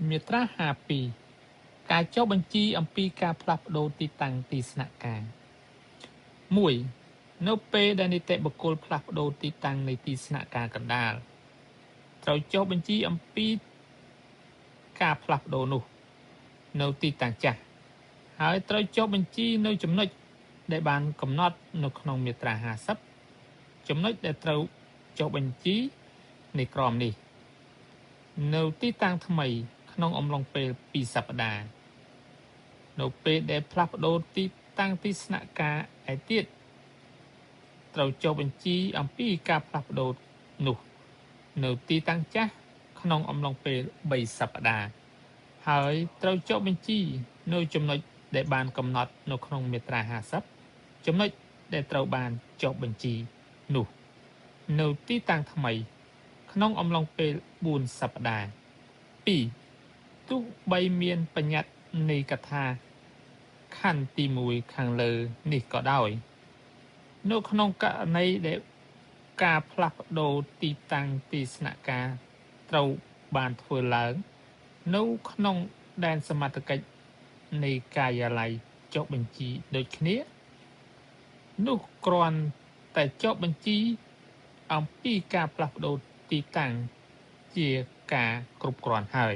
មាត្រា52ការចុះបញ្ជីអំពីការផ្លាស់ប្ដូរទីតាំងទីស្នាក់ការ 1. នៅពេលដែលនីតិបុគ្គលផ្លាស់ប្ដូរទីតាំងនៃទីស្នាក់ការកណ្ដាលត្រូវចុះបញ្ជីអំពីការផ្លាស់ប្ដូរនោះនៅទីតាំងចាស់ហើយត្រូវចុះបញ្ជីនៅចំណុចដែលបានកំណត់នៅក្នុងមាត្រា50ចំណុចដែលត្រូវចុះបញ្ជីនៃក្រមនេះនៅទីតាំងថ្មីក្នុងអំឡុងពេល2សប្តាហ៍នៅពេលដែលផ្លាស់ប្ដូរទីតាំងទីស្នាក់ការឯទៀតត្រូវចុះបញ្ជីអំពីការផ្លាស់ប្ដូរនោះនៅទីតាំងចាស់ក្នុងអំឡុងពេល3សប្តាហ៍ហើយត្រូវចុះបញ្ជីនៅចំណុចដែលបានកំណត់នៅក្នុងមាត្រា50ចំណុចដែលត្រូវបានចុះបញ្ជីនោះនៅទីតាំងថ្មីក្នុងអំឡុងពេល4សប្តាហ៍ 2. ទោះបីមានបញ្ញត្តិនៃកថាខណ្ឌទី1ខាងលើនេះក៏ដោយនៅក្នុងករណីដែលការផ្លាស់ប្ដូរទីតាំងទីស្នាក់ការត្រូវបានធ្វើឡើងនៅក្នុងដែនសមត្ថកិច្ចនៃការិយាល័យចុះបញ្ជីដូចគ្នានោះគ្រាន់តែចុះបញ្ជីអំពីការផ្លាស់ប្ដូរទីតាំងជាការគ្រប់គ្រាន់ហើយ